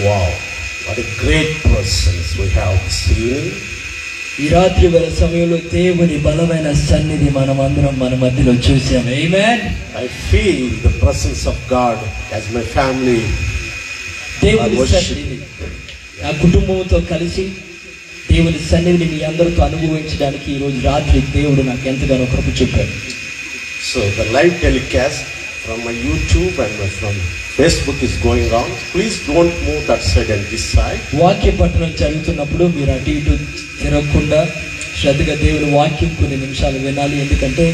Wow, what a great presence we have this evening. ఈ రాత్రి వేళ సమయంలో దేవుని బలమైన సన్నిధి మనమందరం మన మధ్యలో చూసాం. ఆమేన్. I feel the presence of God as my family. దేవుని సన్నిధి ఆ కుటుంబంతో కలిసి దేవుని సన్నిధిని మీ అందరితో అనుభవించడానికి ఈ రోజు రాత్రి దేవుడు నాకు ఎంతగానో కృప చూపాడు. So the live telecast from my YouTube and from Facebook is going on. Please don't move that side and this side. వాక్య పఠనం జరుగుతున్నప్పుడు మీరు అటు ఇటు తిరగకుండా శ్రద్ధగా దేవుని వాక్యం కొన్ని నిమిషాలు వినాలి. ఎందుకంటే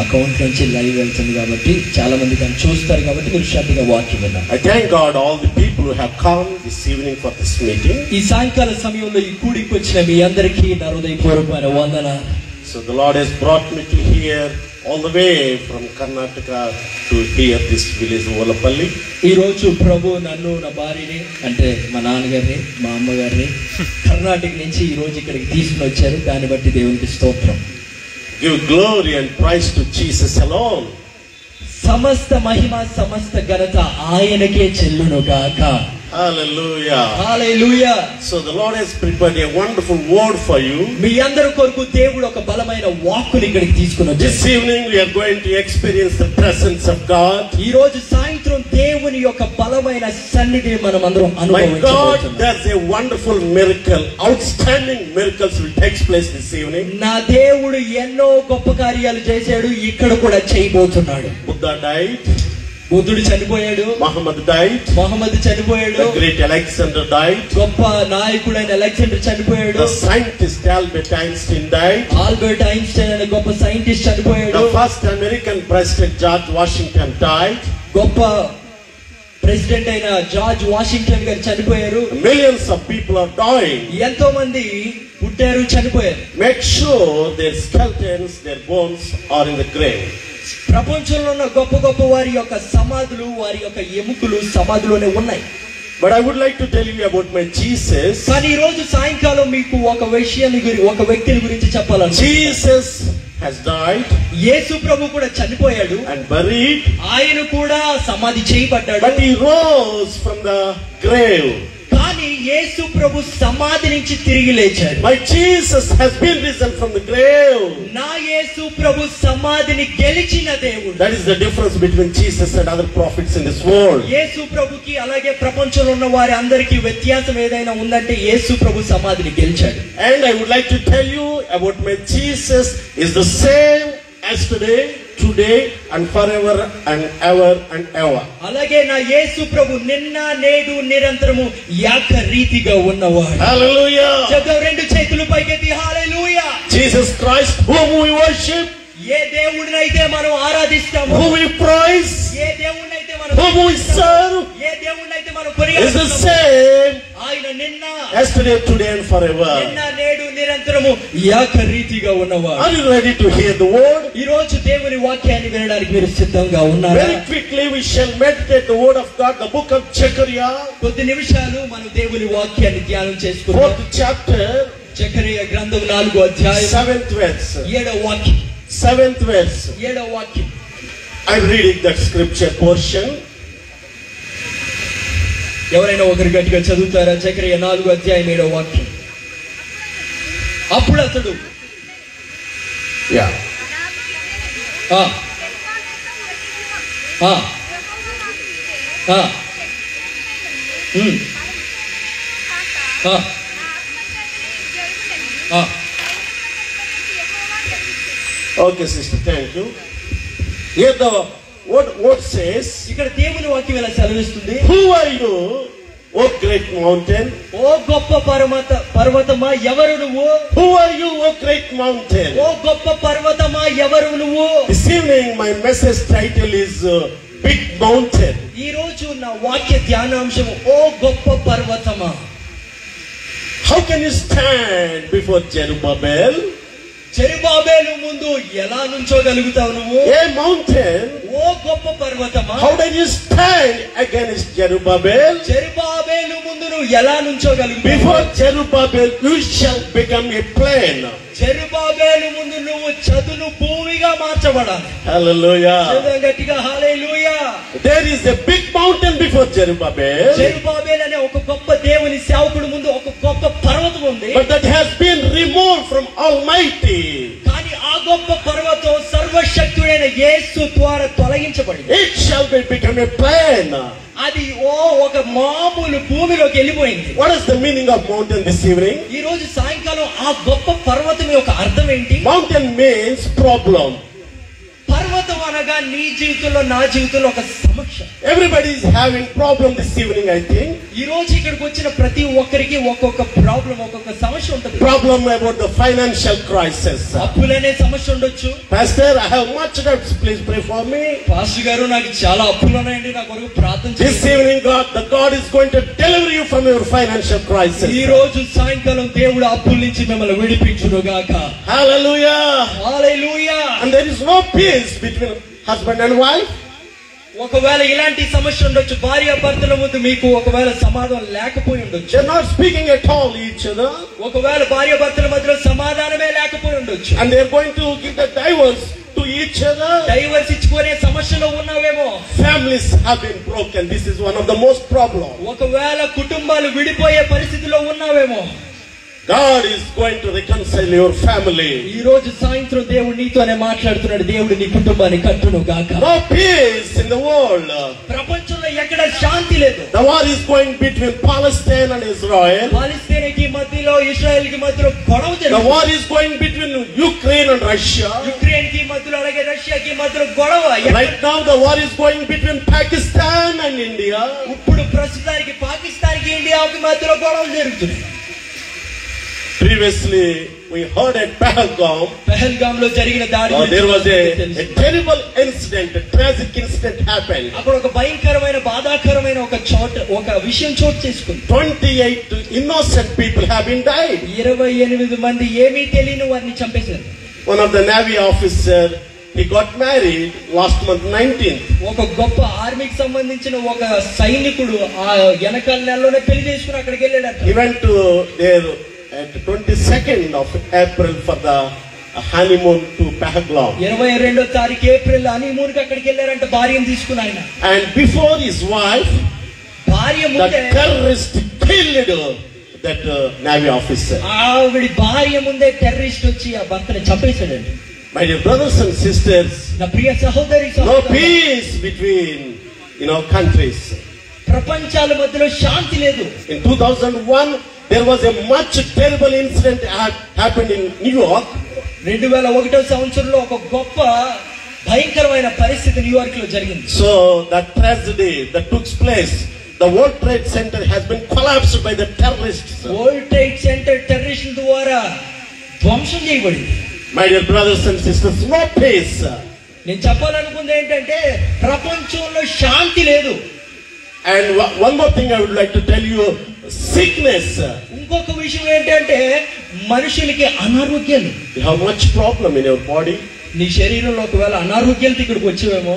అకౌంట్ నుంచి లైవ్ వెళ్తుంది కాబట్టి చాలా మంది దాన్ని చూస్తారు కాబట్టి మీరు శ్రద్ధగా వాక్యం వినాలి. I thank God all the people who have come this evening for this meeting. ఈ సాయంకాల సమయంలో ఈ కూడికి వచ్చిన మీ అందరికీ నా హృదయపూర్వకమైన వందనాలు. So the Lord has brought me to here all the way from Karnataka to here this village Volapalli. ఈ రోజు ప్రభు నన్ను నా భార్యని అంటే మా నాన్నగారిని మా అమ్మగారిని కర్ణాటక నుంచి ఈ రోజు ఇక్కడికి తీసుకుని వచ్చారు. దాన్ని బట్టి దేవునికి స్తోత్రం. Give glory and praise to Jesus alone. సమస్త మహిమ సమస్త ఘనత ఆయనకే చెల్లును గాక. Hallelujah. Hallelujah. So the Lord has prepared a wonderful word for you. మీ అందరి కొరకు దేవుడు ఒక బలమైన వాక్కుని ఇక్కడికి తీసుకుని వచ్చారు. This evening we are going to experience the presence of God. ఈ రోజు సాయంత్రం దేవుని యొక్క బలమైన సన్నిధిని మనం అందరం అనుభవించబోతున్నాం. My God does a wonderful miracle. Outstanding miracles will take place this evening. నా దేవుడు ఎన్నో గొప్ప కార్యాలు చేశాడు, ఇక్కడ కూడా చేయబోతున్నాడు. Buddha died. బుద్ధుడు చనిపోయాడు. Muhammad died. మహమ్మద్ చనిపోయాడు. The great Alexander died. గొప్ప నాయకుడైన అలెగ్జాండర్ చనిపోయాడు. The scientist Albert Einstein died. Albert Einstein అనే గొప్ప సైంటిస్ట్ చనిపోయాడు. The first American president George Washington died. గొప్ప ప్రెసిడెంట్ అయిన జార్జ్ వాషింగ్టన్ గారు చనిపోయారు. Millions of people are dying. ఎంతో మంది పుట్టారు, చనిపోయారు. Make sure their skeletons, their bones are in the grave. ప్రపంచంలో ఉన్న గొప్ప గొప్ప వారి యొక్క సమాధులు, వారి యొక్క ఎముకలు సమాధిలోనే ఉన్నాయి. But I would like to tell you about my Jesus. కానీ ఈ రోజు సాయంకాలం మీకు ఒక విషయాన్ని ఒక వ్యక్తిని గురించి చెప్పాలని. Jesus has died. యేసు ప్రభు కూడా చనిపోయాడు and buried. ఆయన కూడా సమాధి చేయబడ్డాడు. But he rose from the grave. కానీ యేసు ప్రభు సమాధి నుంచి తిరిగి లేచాడు. My Jesus has been risen from the grave. నా యేసు ప్రభు సమాధిని గెలిచిన దేవుడు. That is the difference between Jesus and other prophets in this world. యేసు ప్రభుకి అలాగే ప్రపంచంలో ఉన్న వారి అందరికీ వ్యత్యాసం ఏదైనా ఉందంటే యేసు ప్రభు సమాధిని గెలిచాడు. And I would like to tell you about my Jesus is the same yesterday, today and forever and ever and ever. అలాగే నా యేసు ప్రభు నిన్న నేడు నిరంతరము ఏకరీతిగా ఉన్నవాడు. Hallelujah. చెప్దాం రెండు చేతులు పైకెత్తి హల్లెలూయా. Jesus Christ whom we worship, ఏ దేవుడినైతే మనం ఆరాధిస్తామో, whom we praise, ఏ దేవుడినైతే మనం whom we serve, ఏ దేవుడినైతే మనం is the కొనియాడుతామో same ఆయన నిన్న yesterday, today and forever. నిన్న నేడు నిరంతరము ఏకరీతిగా ఉన్నవాడు. Are you ready to hear the word? ఈ రోజు దేవుని వాక్యాన్ని వినడానికి మీరు సిద్ధంగా ఉన్నారా? Very quickly we shall meditate the word of God, the book of Zechariah. కొద్ది నిమిషాలు మనం దేవుని వాక్యాన్ని ధ్యానం చేసుకుందాం. 4th chapter, జకరియా గ్రంథం 4వ అధ్యాయం 7th verse. 7వ వాక్యం. 7th verse. 7వ వాక్యం. I'm reading that scripture portion. ఎవరైనా ఒకరు గట్టిగా చదువుతారా? జకరియా 4వ అధ్యాయం 7వ వాక్యం. అప్పుడు అతడు Okay, sister, thank you. Here the what says, ఇక్కడ దేవుని వాక్యం ఎలా సెలవిస్తుంది? who are you, O great mountain? ఓ గొప్ప పర్వతమా ఎవరు నువ్వు? Who are you, O great mountain? ఓ గొప్ప పర్వతమా ఎవరు నువ్వు? This evening my message title is Big Mountain. ఈ రోజు నా వాక్య ధ్యానాంశం ఓ గొప్ప పర్వతమా. How can you stand before Zerubbabel? జెరుబాబెలు ముందు ఎలా నుంచోగలుగుతావు నువ్వు? A mountain, ఓ గొప్ప పర్వతమా, how can you stand against Zerubbabel? జెరుబాబెలు ముందు నువ్వు ఎలా నుంచోగలుగుతావు? Before Zerubbabel, you shall become a plain. జెరుబాబెలు ముందు నువ్వు చదును భూమిగా మార్చబడాలి. Hallelujah. గట్టిగా హల్లెలూయా. There is a big mountain before Zerubbabel. Zerubbabel అనే ఒక గొప్ప దేవుని సేవకుడు ముందు ఒక గొప్ప పర్వతం ఉంది. But that has been removed from Almighty. కానీ ఆ గొప్ప పర్వతం సర్వశక్తుడైన యేసు ద్వారా తొలగించబడింది. It shall become a plain. అది ఒక మామూలు భూమిలోకి వెళ్ళిపోయింది. What is the meaning of mountain this evening? ఈ రోజు సాయంకాలం ఆ గొప్ప పర్వతం యొక్క అర్థం ఏంటి? Mountain means problem. పర్వతం అనగా నీ జీవితంలో నా జీవితంలో ఒక సమస్య. Everybody is having problem this evening, I think. ఈ రోజు ఇక్కడికి వచ్చిన ప్రతి ఒక్కరికి ఒక్కొక్క ప్రాబ్లం, ఒక్కొక్క సమస్య ఉంటుంది. Problem about the financial crisis. అప్పులనే సమస్య ఉండొచ్చు. Pastor, I have much debts. Please pray for me. Pastor గారు, నాకు చాలా అప్పులు ఉన్నాయండి, నా కొరకు ప్రార్థన చేయండి. This evening, God is going to deliver you from your financial crisis. ఈ రోజు సాయంకాలం దేవుడు అప్పుల నుంచి మిమ్మల్ని విడిపించును గాక. Hallelujah. Hallelujah. And there is no peace between husband and wife. ఒకవేళ ఇలాంటి సమస్య ఉండొచ్చు, భార్య భర్తల ముందు మీకు ఒకవేళ సమాధానం లేకపోయి ఉండొచ్చు. They are not speaking at all each other. ఒకవేళ భార్య భర్తల మధ్యలో సమాధానమే లేకపోయి ఉండొచ్చు. And they are going to give the divorce to each other. Divorce ఇచ్చుకునే సమస్యలో ఉన్నావేమో. Families have been broken. This is one of the most problem. ఒకవేళ కుటుంబాలు విడిపోయే పరిస్థితిలో ఉన్నావేమో. God is going to reconcile your family. ఈ రోజు సాయంత్రం దేవుడు నీతోనే మాట్లాడుతున్నాడు. దేవుడు నీ కుటుంబాన్ని కట్టును గాక. No peace in the world. ప్రపంచంలో ఎక్కడ శాంతి లేదు. The war is going between Palestine and Israel. పాలస్తీనాకి మధ్యలో ఇశ్రాయెల్ కి మధ్యలో గొడవ The జరుగుతుంది. war is going between Ukraine and Russia. Ukraine కి మధ్యలో అలాగే రష్యాకి మధ్యలో గొడవ. Right now the war is going between Pakistan and India. ఇప్పుడు ప్రస్తుతానికి పాకిస్తాన్ కి ఇండియాకి మధ్యలో గొడవలు జరుగుతున్నాయి. Previously we heard at Pahalgam లో జరిగిన దాడి there was a terrible incident, a tragic incident happened. అక్కడ ఒక భయంకరమైన బాధాకరమైన ఒక విషయం చోటు చేసుకుంది. 28 innocent people have been died. 28 మంది ఏమీ తెలియని వారిని చంపేశారు. One of the Navy officer, he got married last month 19th. ఒక గొప్ప ఆర్మీకి సంబంధించిన ఒక సైనికుడు ఆ వెనకాల నెలలోనే పెళ్లి చేసుకుని అక్కడికి వెళ్ళాడు. He went to there at 22nd of April for the honeymoon to Pahalgam. 22వ తారీఖు ఏప్రిల్ హనీమూన్ కి అక్కడికి వెళ్ళారంట భార్యను తీసుకుని ఆయన. And before his wife, భార్య the ముందే terrorist killed that Navy officer. ఆవిడ భార్య ముందే టెర్రరిస్ట్ వచ్చి ఆ భర్తని చంపేశాడండి. My dear brothers and sisters, నా ప్రియ సహోదరి no సహోదరులారా, peace between countries. ప్రపంచాల మధ్యలో శాంతి లేదు. In 2001 there was a much terrible incident happened in New York. 2001వ సంవత్సరంలో ఒక గొప్ప భయంకరమైన పరిస్థితి న్యూయార్క్ లో జరిగింది. So that tragedy that took place, the World Trade Center has been collapsed by the terrorists. World trade center టెర్రరిస్టుల ద్వారా ధ్వంసం చేయబడింది. My dear brothers and sisters, no peace. నేను చెప్పాలనుకుంది ఏంటంటే ప్రపంచంలో శాంతి లేదు. And one more thing I would like to tell you, sickness. ఇంకొక విషయం ఏంటంటే మనుషులకి అనారోగ్యాలు. You have much problem in your body. నీ శరీరంలో ఒకవేళ అనారోగ్యాలతో ఇక్కడికి వచ్చేవేమో.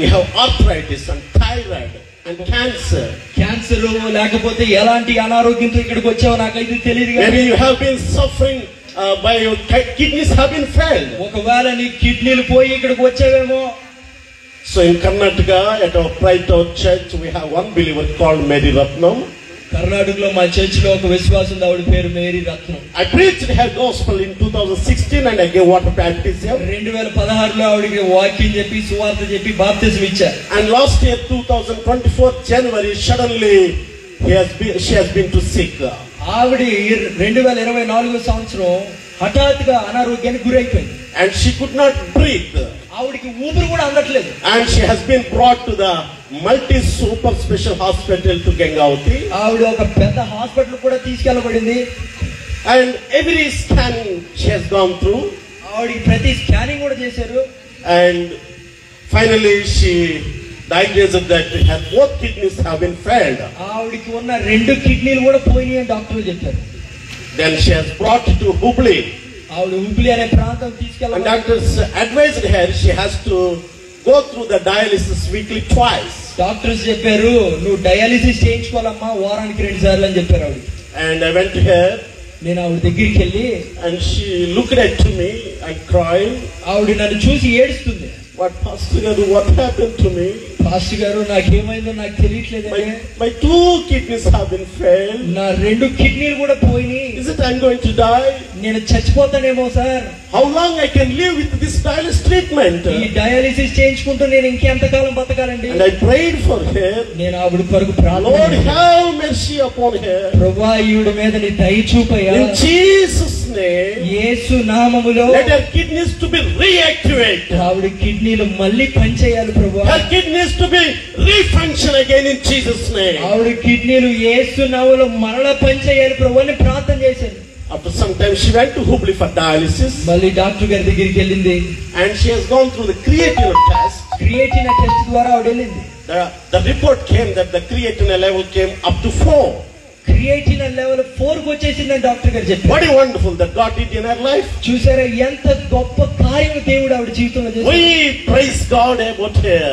You have arthritis and thyroid and cancer. Cancer లేకపోతే ఎలాంటి అనారోగ్యంతో ఇక్కడికి వచ్చావో నాకైతే తెలియదు. Maybe you have been suffering by your kidneys have been failed. ఒకవేళ నీ కిడ్నీలు పోయి ఇక్కడికి వచ్చావేమో. So in Karnataka, at our Pride Town Church, we have one believer called Mary Ratnam. కర్ణాటకలో మా చర్చ్ లో ఒక విశ్వాసం ఆవిడ పేరు Mary Ratnam. I preached her gospel in 2016 and I gave water baptism. 2016లో ఆవిడకి వాక్యం చెప్పి సువార్త చెప్పి బాప్తిజం ఇచ్చారు. And last year 2024 January suddenly she has been to sick. ఆవిడ 2024 సంవత్సరం హఠాత్తుగా అనారోగ్యానికి గురైపోయింది. And she could not breathe. ఆవిడకి ఊపిరి కూడా అందట్లేదు. And she has been brought to the multi super special hospital to Gangavati. ఆవిడ ఒక పెద్ద హాస్పిటల్ కూడా తీసుకెళ్లబడింది. And every scanning she has gone through. ఆవిడకి ప్రతి స్కానింగ్ కూడా చేశారు. And finally she diagnosed that her both kidneys have been failed. ఆవిడకి ఉన్న 2 కిడ్నీలు కూడా పోయినాయి అని డాక్టర్లు చెప్పారు. Then she has brought to Hubli. ఆవిడ హుబ్లీ అనే ప్రాంతం And తీసుకెళ్ళాలి. doctors advised her she has to go through the dialysis weekly twice. Doctors చెప్పారు నువ్వు డయాలిసిస్ చేయించుకోవాలమ్మా వారానికి 2 సార్లు అని చెప్పారు ఆవిడ. And I went to her నేను ఆవిడ దగ్గరికి వెళ్ళి and she looked at me and cried. ఆవిడ నన్ను చూసి ఏడుస్తుంది. What, Pastor Garu, what happened to me? Pastor గారు నాకేమైందో నాకు తెలియట్లేదండి. My 2 kidneys have been failed. నా 2 కిడ్నీలు కూడా పోయినాయి. Is it I'm going to die? నేను చచ్చిపోతానేమో sir. How long I can live with this dialysis treatment? ఈ డయాలిసిస్ చేయించుకుంటూ నేను ఇంకెంతకాలం బతకాలండి? And I prayed for her. నేను ఆవిడ కొరకు ప్రార్థన Lord, చేశాను. have mercy upon her. ప్రభువా ఈవిడ మీద నీ దయ చూపయ్యా. In Jesus' name, యేసు నామములో let her kidneys to be reactivated. ఆవిడ కిడ్నీలు మళ్ళీ పనిచేయాలి ప్రభువా. Her kidneys to be refunction again in Jesus' name. ఆవిడ కిడ్నీలు యేసు నామములో మరలా పనిచేయాలి ప్రభువా అని ప్రార్థన చేశాను. After some time, she went to Hubli for dialysis. మళ్ళీ డాక్టర్ గారి దగ్గరికి వెళ్ళింది. And she has gone through the creatinine test. Creatine test ద్వారా ఆవిడ వెళ్ళింది. The report came that the creatinine level came up to 4. Creatine level 4 కి వచ్చేసిందని doctor గారు చెప్పారు. What a wonderful that God did in her life. చూసారా ఎంత గొప్ప కార్యం దేవుడు ఆవిడ జీవితంలో చేశాడు. We praise God about her.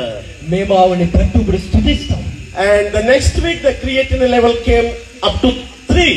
మేము ఆవిడని బట్టి ఇప్పుడు స్తుతిస్తాం. And the next week the creatinine level came up to 3.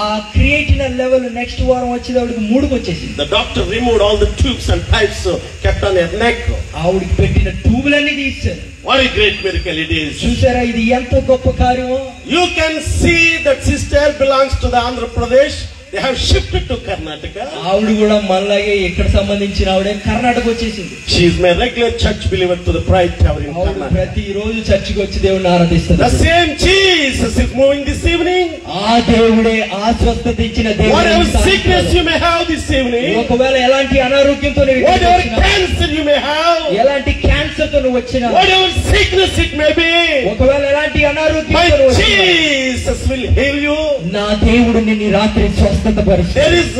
ఆ క్రియేటిన్ లెవెల్ నెక్స్ట్ వారం వచ్చేది ఆవిడకి 3కి వచ్చేసింది. The doctor removed all the tubes and pipes kept on her neck. ఆవిడకి పెట్టిన ట్యూబులన్నీ తీశారు. What a great miracle it is. చూసారా ఇది ఎంత గొప్ప కార్యమో. You can see that sister belongs to the Andhra Pradesh. They have shifted to Karnataka. ఆవిడ కూడా మనలాగే ఇక్కడ సంబంధించిన ఆవిడే కర్ణాటక వచ్చేసింది. She is my regular church believer to the Pride Tower in ఆవిడ Karnataka. ప్రతి రోజు చర్చికి వచ్చి దేవుడిని ఆరాధిస్తుంది. The same Jesus is moving this evening. ఆ దేవుడే ఆ స్వస్థత ఇచ్చిన దేవుడు. Whatever sickness you may have this evening, ఒకవేళ ఎలాంటి అనారోగ్యంతో whatever cancer you may have, ఎలాంటి క్యాన్సర్ తో నువ్వు వచ్చినా, whatever sickness it may be, ఒకవేళ ఎలాంటి my అనారోగ్యంతో Jesus will heal you. నా దేవుడు నిన్ను రాత్రి స్వస్థత పరుస్తాడు. There is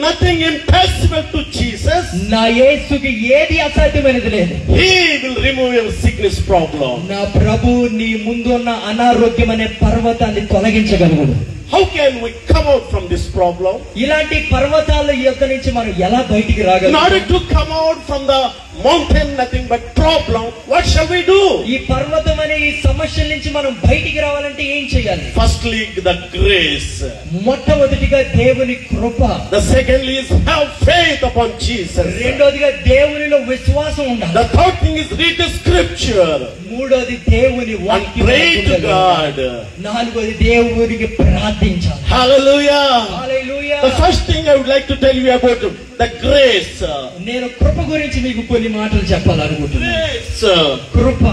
nothing impossible to Jesus. నా యేసుకి ఏది అసాధ్యమైనది లేదు. He will remove your sickness problem. నా ప్రభు నీ ముందు ఉన్న అనారోగ్యం అనే పర్వతాన్ని తొలగించగలడు. How can we come out from this problem? ఇలాంటి పర్వతాల యొక్క నుంచి మనం ఎలా బయటికి In రాగలం? order to come out from the mountain, nothing but problem, what shall we do? ఈ పర్వతం అనే ఈ సమస్యల నుంచి మనం బయటికి రావాలంటే ఏం చేయాలి? Firstly, the grace. మొట్టమొదటిగా దేవుని కృప. The secondly is have faith upon Jesus. రెండోదిగా దేవునిలో విశ్వాసం ఉండాలి. The third thing is read the scripture మూడోది దేవుని and వాక్యం. pray to God. నాలుగోది దేవునికి ప్రార్థించాలి. Hallelujah. Hallelujah. The first thing I would like to tell you about the grace. నేను కృప గురించి మీకు కొన్ని మాటలు చెప్పాలనుకుంటున్నాను. Grace. Krupa.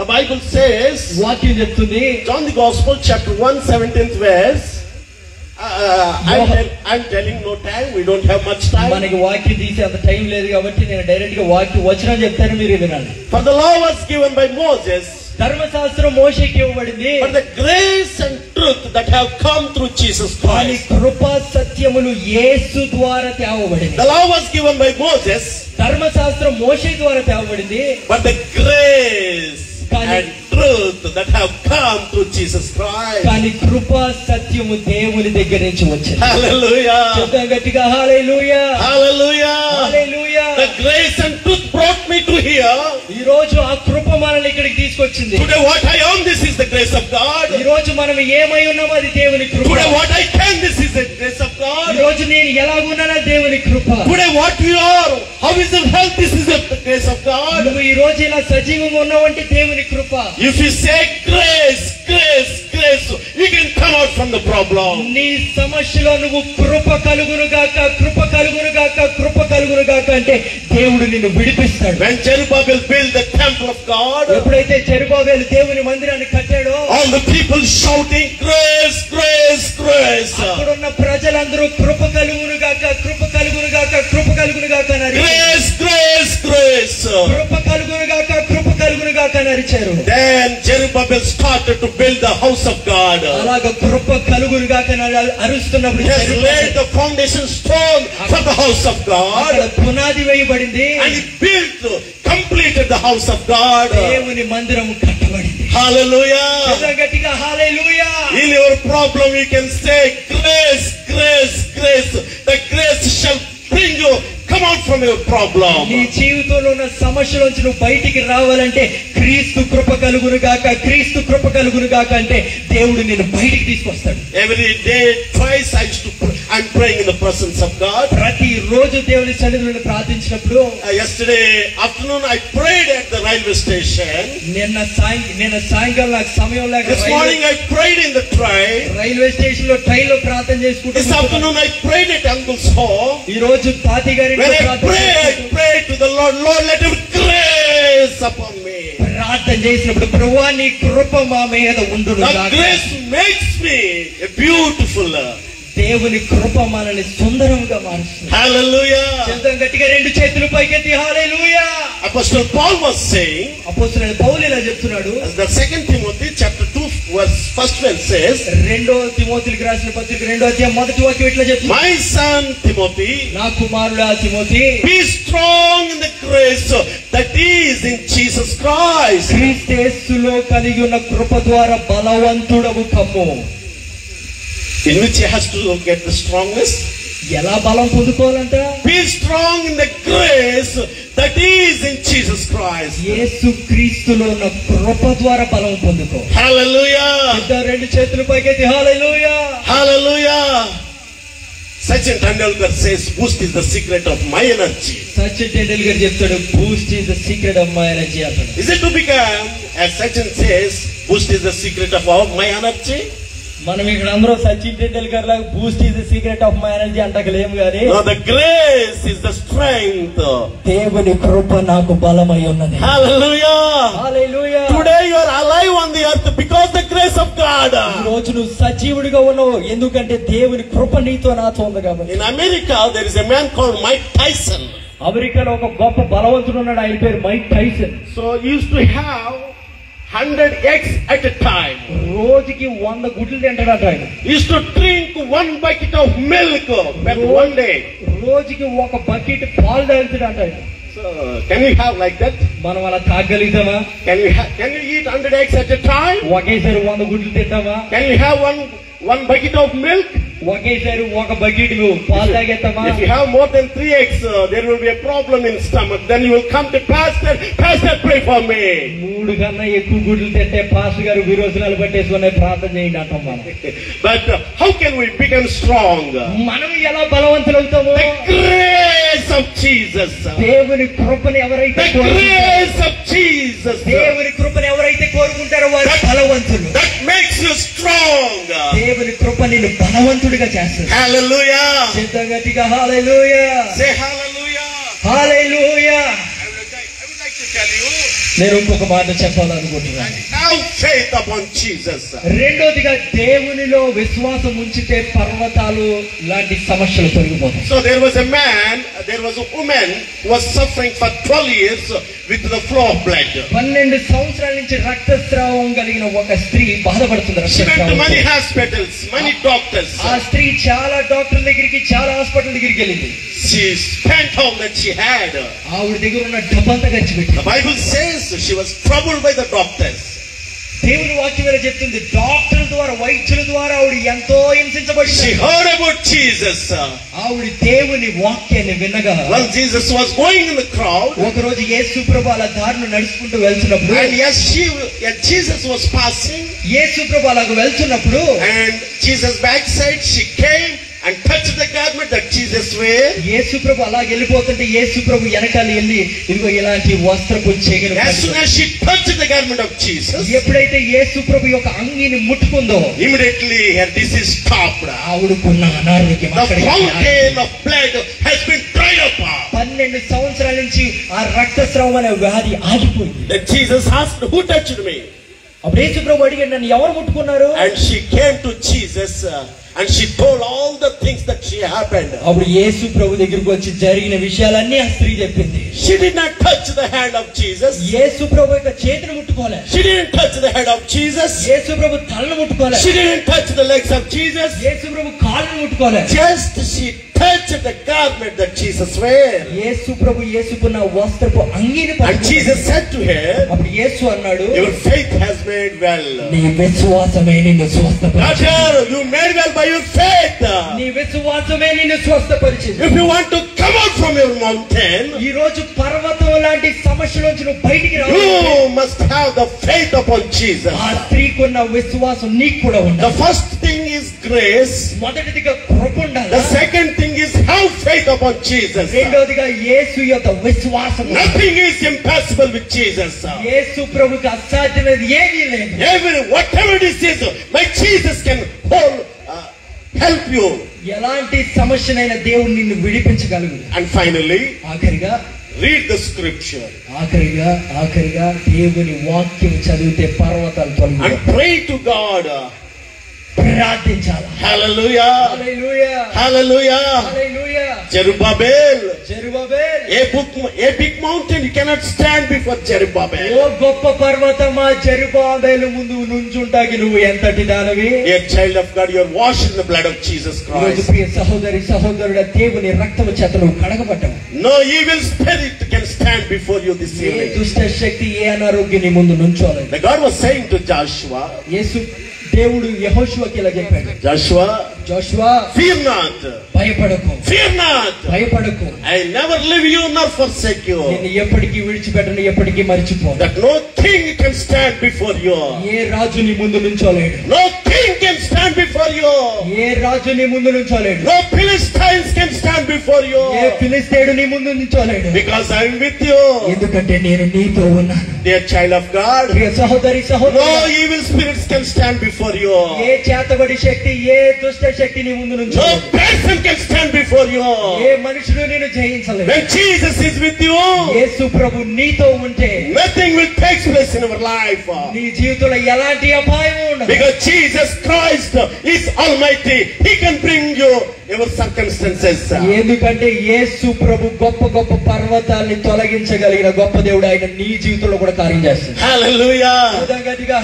The Bible says, వాక్యం చెప్తుంది. John the Gospel chapter 1 17th verse. I'm telling no time. We don't have much time. మనకి వాక్యం తీసే అంత టైం లేదు కాబట్టి నేను డైరెక్ట్ గా వాక్యం వచనం చెప్తాను, మీరు వినాలి. For the law was given by Moses, ధర్మశాస్త్రం మోషేకి ఇవ్వబడింది. but the grace and truth that have come through Jesus కానీ Christ. కృప సత్యములు యేసు ద్వారా తేవబడింది. The law was given by Moses, ధర్మశాస్త్రం మోషే ద్వారా తేవబడింది. but the grace కానీ and truth that have come through Jesus Christ. కానీ కృప సత్యము దేవుని దగ్గర నుంచి వచ్చింది. Hallelujah. చెప్తాం గట్టిగా హల్లెలూయా. Hallelujah. Hallelujah. The grace and truth brought me to here. ఈ రోజు ఆ కృప మనల్ని ఇక్కడికి తీసుకొచ్చింది. Today what I am, this is the grace of God. ఈ రోజు మనం ఏమై ఉన్నామో అది దేవుని కృప. Today what I can, this is the grace of ఈ God. రోజు నేను ఎలాగున్నానో దేవుని కృప. Today what you are, how is your health, this is the grace of God. నువ్వు ఈ రోజు ఇలా సజీవంగా ఉన్నావంటే దేవుని కృప. If you say grace, grace, grace, you can come out from the problem. నీ సమస్యలో నువ్వు కృప కలుగును గాక, కృప కలుగును గాక, కృప కలుగును గాక అంటే దేవుడు నిన్ను విడిపిస్తాడు. When Zerubbabel built the temple of God, ఎప్పుడైతే జెరుబాబెలు దేవుని మందిరాన్ని కట్టాడో all the people shouting grace, grace, grace. అక్కడున్న ప్రజలందరూ కృప కలుగును గాక, కృప కలుగును గాక, కృప కలుగును గాక అని అరిచారు. Grace, grace, grace. కృప కలుగును గాక, కృప కలుగును గాక అని అరిచారు. Then Zerubbabel started to build the house of God. అలాగ కృప కలుగును గాక అని అరుస్తున్నప్పుడు He has laid the foundation stone for the house of God, అక్కడ పునాది వేయబడింది. and he built, completed the house of God. దేవుని మందిరం కట్టబడింది. Hallelujah. గట్టిగా హల్లెలూయా. In your problem you can say grace, grace, grace. The grace come out from your problem. నీ జీవితంలో ఉన్న సమస్యల నుంచి నువ్వు బయటికి రావాలంటే క్రీస్తు కృప కలుగును గాక, క్రీస్తు కృప కలుగును గాక అంటే దేవుడు నిన్ను బయటికి తీసుకొస్తాడు. Every day, twice I'm praying in the presence of God. ప్రతి రోజు దేవుని సన్నిధిలో ప్రార్థించినప్పుడు yesterday afternoon I prayed at the railway station. నిన్న సాయంకాలం నాకు సమయం లేక this morning I prayed in the train. Railway station లో ట్రైన్ లో ప్రార్థన చేసుకుంటూ this afternoon I prayed at uncle's home. ఈ రోజు తాతయ్య గారి ఇంట్లో I prayed to the Lord, Lord, let your grace upon me. ప్రార్థన చేసినప్పుడు ప్రభువా నీ కృప మా మీద ఉండును గాక. the grace makes me a beautiful. దేవుని కృప మనల్ని సుందరంగా మారుస్తుంది. హల్లెలూయా. శబ్దం గట్టిగా రెండు చేతులు పైకెత్తి హల్లెలూయా. Apostle Paul was saying, అపోస్తలుడైన పౌలు ఇలా చెప్తున్నాడు. the 2 Timothy chapter 2 verse 1 says, రెండో తిమోతికి రాసిన పత్రిక 2వ అధ్యాయం మొదటి వాక్యం ఇట్లా చెప్తుంది. my son Timothy, నా కుమారుడా Timothy, be strong in the grace that is in Jesus Christ. క్రీస్తు యేసులో కలిగి ఉన్న కృప ద్వారా బలవంతుడవు కమ్ము. in which he has to get the strongness. ఎలా బలం పొందుకోవాలంట? be strong in the grace that is in Jesus Christ. యేసు క్రీస్తులో ఉన్న కృప ద్వారా బలం పొందుకో. hallelujah. రెండు చేతులు పైకెత్తి హల్లెలూయా. hallelujah. Sachin Tendulkar says boost is the secret of my energy. Sachin Tendulkar చెప్తాడు boost is the secret of my energy అంటాడు. is it to become, as Sachin says, boost is the secret of my energy? మనం ఇక్కడ అందరూ సచిన్ టెండూల్కర్ లాగా boost is the secret of my energy అంటకలేము గాని no, the grace is the strength. దేవుని కృప నాకు బలమై ఉన్నది. hallelujah. hallelujah. today you are alive on the earth because the grace of God. ఈ రోజు నువ్వు సజీవుడిగా ఉన్నావు ఎందుకంటే దేవుని కృప నీతో నాతో ఉంది కాబట్టి. in America there is a man called Mike Tyson. అమెరికాలో ఒక గొప్ప బలవంతుడు ఉన్నాడు, ఆయన పేరు Mike Tyson. so he used to have 100 eggs at a time. రోజుకి 100 గుడ్లు తింటాడట ఆయన. he used to drink 1 bucket of milk per one day. రోజుకి ఒక బకెట్ పాలు తాగుతాడట ఆయన. so can you have like that? మనం అలా తాగలుగుతామా? can you eat 100 eggs at a time? ఒకేసారి 100 గుడ్లు తింటామా? can you have one bucket of milk? ఒకేసారి ఒక బకెట్ పాలు తాగేస్తామా? if you have more than 3 eggs there will be a problem in stomach. then you will come to pastor pray for me. 3 కన్నా ఎక్కువ గుడ్లు తింటే pastor గారు విరోచనాలు పట్టేసుకునే ప్రార్థన చేయండి అంటాం మనం. but how can we become strong? మనం ఎలా బలవంతులవుతాము? the grace of Jesus. దేవుని కృపను ఎవరైతే the grace of Jesus. దేవుని కృపను ఎవరైతే కోరుకుంటారో వారు బలవంతులు. that makes you strong. దేవుని కృప నిన్ను బలవంతుడిగా చేస్తుంది. hallelujah. గట్టిగా హల్లెలూయా. say hallelujah. Hallelujah. I would like to tell you, నేను ఇంకొక మాట చెప్పాలనుకుంటున్నాను. have faith upon Jesus. రెండోదిగా దేవునిలో విశ్వాసం ఉంచితే పర్వతాలు లాంటి సమస్యలు తొలగిపోతాయి. so there was a woman who was suffering for 12 years with the flow of blood. 12 సంవత్సరాల నుంచి రక్తస్రావం కలిగిన ఒక స్త్రీ బాధపడుతుంది. she went to many hospitals, many doctors. ఆ స్త్రీ చాలా డాక్టర్ల దగ్గరికి, చాలా హాస్పిటల్ దగ్గరికి వెళ్ళింది. she spent all that she had. ఆవిడ దగ్గర ఉన్న డబ్బంతా ఖర్చు పెట్టింది. the Bible says she was troubled by the doctors. దేవుని వాక్యం ఎలా చెప్తుంది? డాక్టర్ల ద్వారా, వైద్యుల ద్వారా ఆవిడ ఎంతో హింసించబడింది. she heard about Jesus. ఆవిడ దేవుని వాక్యాన్ని వినగా, well, Jesus was going in the crowd. ఒక రోజు యేసు ప్రభు అలా దారిలో నడుచుకుంటూ వెళ్తున్నప్పుడు, and as Jesus was passing, యేసు ప్రభు అలాగ వెళ్తున్నప్పుడు, and Jesus backside she came and touched the garment that Jesus wear. యేసు ప్రభు అలా వెళ్ళిపోతుంటే యేసు ప్రభు వెనకాల వెళ్ళి ఇదిగో ఇలాంటి వస్త్రపు చెగిన as soon as she touched the garment of Jesus, ఎప్పుడైతే యేసు ప్రభు యొక్క అంగీని ముట్టుకుందో immediately her disease stopped. ఆవిడకున్న అనారోగ్యం the fountain of blood has been dried up. 12 సంవత్సరాల నుంచి ఆ రక్తస్రావం అనే వ్యాధి ఆగిపోయింది. then Jesus asked, who touched me? అప్పుడు యేసు ప్రభు అడిగాడు, నన్ను ఎవరు ముట్టుకున్నారు? and she came to Jesus and she told all the things that she happened. అప్పుడు యేసు ప్రభు దగ్గరికి వచ్చి జరిగిన విషయాలన్నీ ఆ స్త్రీ చెప్పింది. she did not touch the hand of Jesus. యేసు ప్రభు యొక్క చేతిని ముట్టుకోలే. she didn't touch the head of Jesus. యేసు ప్రభు తలను ముట్టుకోలే. she didn't touch the legs of Jesus. యేసు ప్రభు కాళ్ళను ముట్టుకోలే. just she touched the garment that Jesus wear. Yesu Prabhu యేసుకున్న వస్త్రపు అంగీని And Jesus said to her, అప్పుడు యేసు అన్నాడు, your faith has made well. నీ విశ్వాసమే నిన్ను స్వస్థపరిచింది. Daughter, you made well by your faith. నీ విశ్వాసమే నిన్ను స్వస్థపరిచింది. If you want to come out from your mountain, ఈ రోజు పర్వతం లాంటి సమస్యలోంచి నువ్వు బయటికి రావాలి. you must have the faith upon Jesus. ఆ స్త్రీకున్న విశ్వాసం నీకు కూడా ఉండాలి. The first thing is grace. మొదటిదిగా కృప ఉండాలి. The second thing is have faith upon Jesus. రెండోదిగా యేసు యొక్క విశ్వాసం. Nothing is impossible with Jesus. యేసు ప్రభుకి అసాధ్యమైనది ఏమీ లేదు. Whatever it is, my Jesus can help you. ఎలాంటి సమస్యనైనా దేవుడు నిన్ను విడిపించగలడు. And finally, ఆఖరిగా read the scripture. ఆఖరిగా దేవుని వాక్యం చదివితే పర్వతాలు తొలగి. And pray to God. ప్రార్థించాలి. Hallelujah. Hallelujah. Hallelujah. Hallelujah. Zerubbabel. A big mountain, you cannot stand before Zerubbabel. ఓ గొప్ప పర్వతమా జెరుబాబెలు ముందు నుంచుంటాకి నువ్వు ఎంతటి దానవి. Dear child of God, you are washed in the blood of Jesus Christ. ప్రియ సహోదరి సహోదరుడా, దేవుని రక్తము చేత నువ్వు కడగబడ్డావు. No evil spirit can stand before you this A evening. దుష్ట శక్తి ఏ అనారోగ్యం నీ ముందు నుంచోలేదు. The God was saying to Joshua, దేవుడు యెహోషువకి ఇలా చెప్పాడు, జోషువా fear not, భయపడకు, భయపడకు, I never leave you nor forsake you. నిన్ను ఎప్పటికీ విడిచిపెట్టను, ఎప్పటికీ మర్చిపోను. That no king can stand before you. ఏ రాజు నీ ముందు నుంచోలేడు. No king can stand before you. ఏ రాజు నీ ముందు నుంచోలేడు. No Philistines can stand before you. ఏ ఫిలిస్తీయుడు నీ ముందు నుంచోలేడు. Because I am with you. ఎందుకంటే నేను నీతో ఉన్నాను. Dear child of God, ప్రియ సహోదరి no సహోదరుడా, evil spirits can stand before you. ఏ చేతబడి శక్తి, ఏ దుష్ట శక్తి నీ ముందు No నుంచోలేడు. person can stand before you. ఏ మనుషుడు నిన్ను జయించలేడు. When Jesus is with you, యేసు ప్రభు నీతో ఉంటే nothing will take place in our life. నీ జీవితంలో ఎలాంటి అపాయం ఉండదు. Because Jesus Christ is Almighty. He can bring you your circumstances. ఎందుకంటే యేసు ప్రభు గొప్ప గొప్ప పర్వతాల్ని తొలగించగలిగిన గొప్ప దేవుడు. ఆయన నీ జీవితంలో కూడా కార్యం చేస్తాడు. Hallelujah.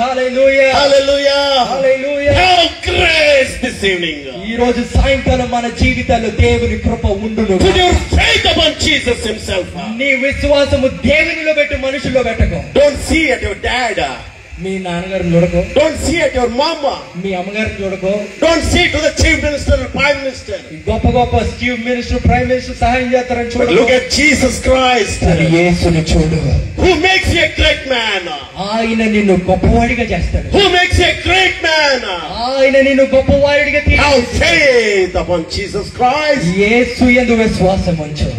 Hallelujah, Hallelujah. Hallelujah. Have grace this evening. ఈ రోజు సాయంకాలం మన జీవితాల్లో దేవుని కృప ఉండును. Put your faith upon Jesus himself. నీ విశ్వాసము దేవునిలో పెట్టు, మనుషుల్లో పెట్టకు. Don't see at your dad. మీ నాన్నగారిని చూడకు. Don't see at your mama. మీ అమ్మగారిని చూడకు. Don't see to the chief minister or prime minister. గొప్ప గొప్ప చీఫ్ మినిస్టర్, ప్రైమ్ మినిస్టర్ సహాయం చేస్తారని But చూడకు. look at Jesus Christ. యేసుని చూడు. Who makes you a great man? ఆయన నిన్ను గొప్పవాడిగా చేస్తాడు. Who makes you a great man? ఆయన నిన్ను గొప్పవాడిగా Have faith upon Jesus Christ. యేసు యందు విశ్వాసం ఉంచు.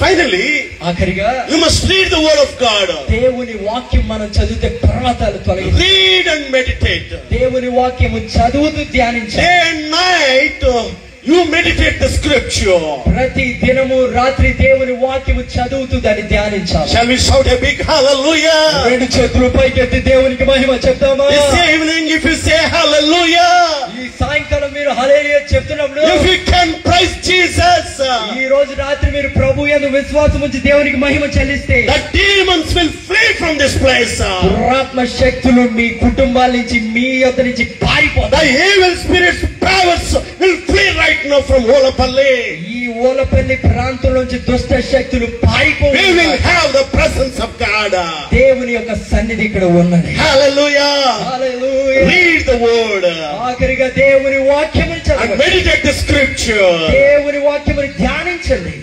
Finally, ఆఖరిగా you must read the word of God. దేవుని వాక్యం మనం చదివితే పర్వతాలు తొలగి. Read and meditate. దేవుని వాక్యము చదువుతూ ధ్యానించాలి. Day and night you meditate the scripture. ప్రతి దినము రాత్రి దేవుని వాక్యము చదువుతూ దాన్ని ధ్యానించాలి. Shall we shout a big hallelujah? రెండు చేతులు పైకెత్తి దేవునికి మహిమ చెప్తామా? This evening if you say hallelujah, ఈ సాయంకాలం మీరు హల్లెలూయా చెప్తున్నప్పుడు, if you can praise Jesus, ఈ రోజు రాత్రి మీరు ప్రభు యందు విశ్వాసం ఉంచి దేవునికి మహిమ చెల్లిస్తే, the demons will flee from this place. దురాత్మ శక్తులు మీ కుటుంబాల నుంచి, మీ యొద్ద నుంచి పారిపోతాయి. The evil spirits powers will flee right now from Olapalli. ఈ ఓలపల్లి ప్రాంతం నుంచి దుష్ట శక్తులు We will పారిపోతాయి. have the presence of God. దేవుని యొక్క సన్నిధి ఇక్కడ ఉన్నది. Hallelujah. Hallelujah. Read the word ఆఖరిగా దేవుని వాక్యమును and చదవండి. meditate the scripture. దేవుని వాక్యమును ధ్యానించండి.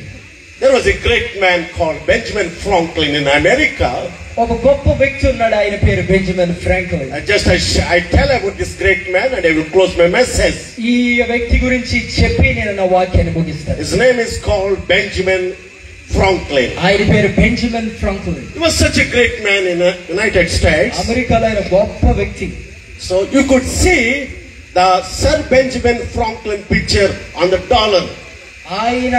There was a great man called Benjamin Franklin in America. ఒక గొప్ప వ్యక్తి ఉన్నాడు, ఆయన పేరు Benjamin Franklin. I tell about this great man and I will close my message. ఈ వ్యక్తి గురించి చెప్పి నేను నా వాక్యాన్ని ముగిస్తాను. His name is called Benjamin Franklin. ఆయన పేరు Benjamin Franklin. He was such a great man in the United States. అమెరికాలో ఆయన గొప్ప వ్యక్తి. So you could see the Sir Benjamin Franklin picture on the dollar. ఆయన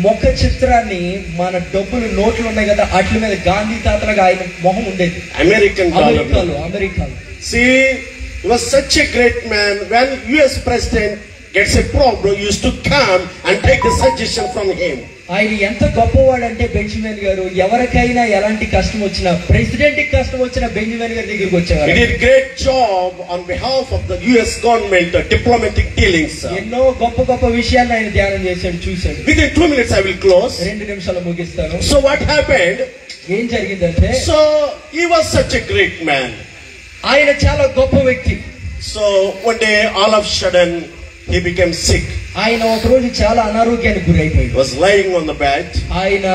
ముఖ చిత్రాన్ని, మన డబ్బులు నోట్లు ఉన్నాయి కదా, అట్ల మీద గాంధీ తాతలుగా ఆయన మొహం ఉండేది. American dollar. అమెరికాలో. See, he was such a great man. When US president gets a problem, he used to come and take the suggestion from him. ఆయన ఎంత గొప్పవాడంటే బెంజమిన్ గారు ఎవరికైనా ఎలాంటి కష్టం వచ్చినా, ప్రెసిడెంట్ కి కష్టం వచ్చినా బెంజమిన్ గారి దగ్గరికి వచ్చేవారు. He did great job on behalf of the US government diplomatic dealings. ఎన్నో గొప్ప గొప్ప విషయాన్ని ఆయన ధ్యానం చేశాడు, చూశాడు. Within 2 minutes I will close. 2 నిమిషాలు ముగిస్తాను. So what happened? ఏం జరిగిందంటే, So he was such a great man. ఆయన చాలా గొప్ప వ్యక్తి. So one day all of a sudden he became sick. ఆయన ఒక రోజు చాలా అనారోగ్యానికి గురైపోయాడు. He was lying on the bed. ఆయన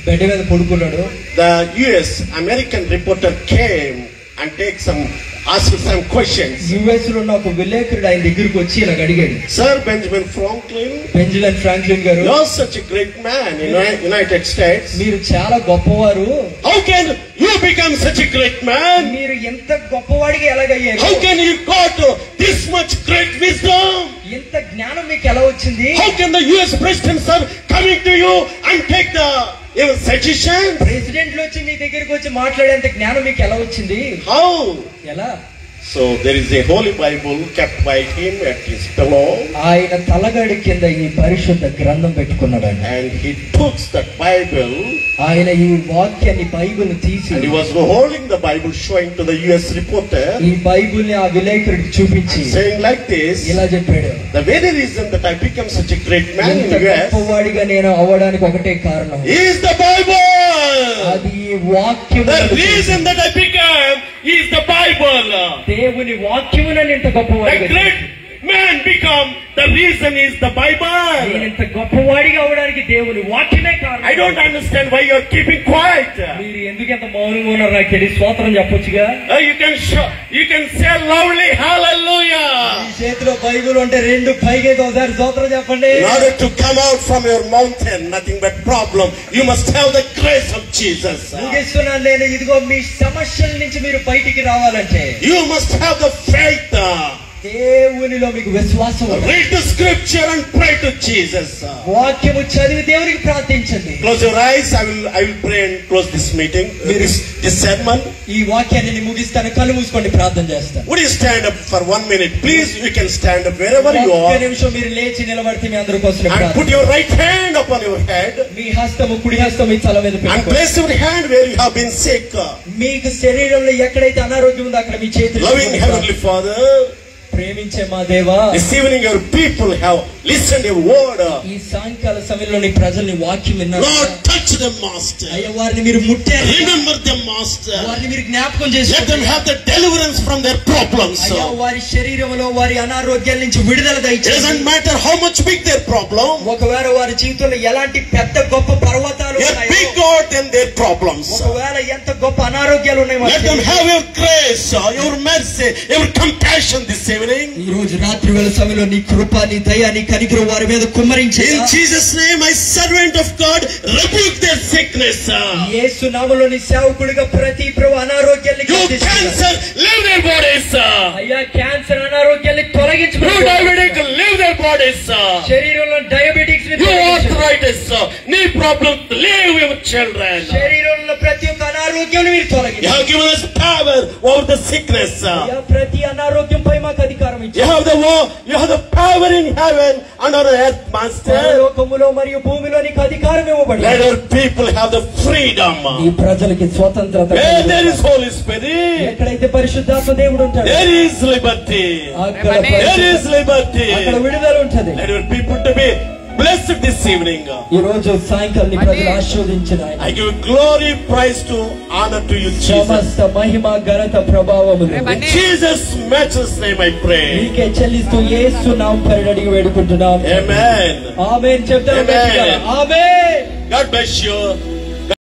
బెడ్ మీద పడుకున్నాడు. The US American reporter came and asked some questions. US లో ఉన్న ఒక విలేకరుడు ఆయన దగ్గరికి వచ్చి ఇలా అడిగాడు, Sir Benjamin Franklin, Benjamin Franklin గారు, you are such a great man in United States. మీరు చాలా గొప్పవారు. How can you become such a great man? మీరు ఎంత గొప్పవాడిగా ఎలాగయ్యారు? How can you got this much great wisdom? ఎంత జ్ఞానం మీకు ఎలా వచ్చింది? How can the US president sir coming to you and take the even suggestion? ప్రెసిడెంట్లు వచ్చి మీ దగ్గరికి వచ్చి మాట్లాడేంత జ్ఞానం మీకు ఎలా వచ్చింది? How? ఎలా? So there is a holy Bible kept by him at his pillow. ఆయన తలగడి కింద ఈ పరిశుద్ధ గ్రంథం పెట్టుకున్నాడండి. And he took that Bible. ఆయన ఈ వాక్యాన్ని బైబిల్ తీసి, And he was holding the Bible, showing to the US reporter. ఈ బైబిల్ ని ఆ విలేకరుడికి చూపించి Saying like this. ఇలా చెప్పాడు, The very reason that I become such a great man in ఇంత US గొప్పవాడిగా నేను అవ్వడానికి ఒకటే కారణం, is the Bible. అది ఈ వాక్యం. The reason that I became is the Bible. దేవుని వాక్యమునని ఇంత The గొప్పవాడిగా great man become, the reason is the నేను Bible. ఇంత గొప్పవాడిగా అవడానికి దేవుని వాక్యమే కారణం. I don't understand why you are keeping quiet. మీరు ఎందుకు ఎంత మౌనంగా ఉన్నారు నాకు తెలియదు. స్తోత్రం చెప్పొచ్చుగా. You can say loudly hallelujah. ఈ చేతిలో బైబిల్ ఉంటే రెండు పైకి ఒకసారి స్తోత్రం చెప్పండి. In order to come out from your mountain, nothing but problem, you must have the grace of Jesus. ముగిస్తున్నాను నేను. ఇదిగో మీ సమస్యల నుంచి మీరు బయటికి రావాలంటే You must have the faith. దేవునిలో మీకు విశ్వాసం ఉండాలి. Read the scripture and pray to Jesus. వాక్యము చదివి దేవునికి ప్రార్థించండి. Close your eyes. I will pray and close this meeting, this sermon. ఈ వాక్యాన్ని నేను ముగిస్తాను. కళ్ళు మూసుకొని ప్రార్థన చేస్తాను. Would you stand up for 1 minute? Please, you can stand up wherever you ఒక్క are. నిమిషం మీరు లేచి నిలబడితే మీ అందరి కోసం And put your right hand upon your head. మీ హస్తము కుడి హస్తం మీ తల మీద And పెట్టుకోండి. place your hand where you have been sick. మీకు శరీరంలో ఎక్కడైతే అనారోగ్యం ఉందో అక్కడ మీ చేతులు Loving Heavenly Father, ప్రేమించే మా దేవా, this evening your people have listened your word. ఈ సాయంకాల సమయంలో నీ ప్రజల్ని వాక్యం విన్నారు. Lord, touch them, Master. అయ్యా వారిని మీరు ముట్టారు. Remember them, Master. వారిని మీరు జ్ఞాపకం Let them చేసుకోండి. have the deliverance from their problems. అయ్యా వారి శరీరంలో వారి అనారోగ్యాల నుంచి విడుదల It doesn't దయచేయండి. matter how much big their problem. ఒకవేళ వారి జీవితంలో ఎలాంటి పెద్ద గొప్ప పర్వతాలు You're ఉన్నాయో, big God than their problems. ఒకవేళ ఎంత గొప్ప అనారోగ్యాలు ఉన్నాయి వారి Let them శరీరంలో. have your grace, your mercy, your compassion this evening. ఈ రోజు రాత్రి వేళ సమయంలో నీ కృప, నీ దయ, నీ కనికరం వారి మీద కుమ్మరించే. In Jesus' name, I servant of God, rebuke their sickness. యేసు నామములో నీ సేవకుడిగా ప్రతి ప్రభు అనారోగ్యాన్ని You గద్దిస్తున్నాను. cancer, leave their bodies. అయ్యా క్యాన్సర్ అనారోగ్యాన్ని You తొలగించమని diabetic, leave their bodies. శరీరంలో డయాబెటిక్స్ ని You తొలగించమని. arthritis, knee problem, leave your children. శరీరంలో ప్రతి ఒక్క అనారోగ్యాన్ని మీరు You తొలగించండి. have given us power over the sickness. అయ్యా ప్రతి అనారోగ్యంపై మాకు అధికారం You ఇచ్చారు. have the power in heaven and on earth, Master. లోకములో మరియు భూమిలో నీకు అధికారం ఇవ్వబడింది. Let our people have the freedom. ఈ ప్రజలకి స్వతంత్రత. Where there is Holy Spirit, ఎక్కడైతే పరిశుద్ధాత్మ దేవుడు ఉంటాడు there is liberty. అక్కడ There is liberty. అక్కడ విడుదల ఉంటది. Let your people to be blessed this evening. ఈ రోజు సాయంకాలం నీ ప్రజలు ఆశీర్వదించిన ఆయన. I give glory, praise to honor to you, Jesus. సమస్త మహిమ ఘనత ప్రభావములు In Jesus' matchless name I pray. నీకే చెల్లిస్తూ యేసు నామం పేరిట అడిగి వేడుకుంటున్నాం. Amen. ఆమేన్ చెప్తాం. Amen. Amen. God bless you.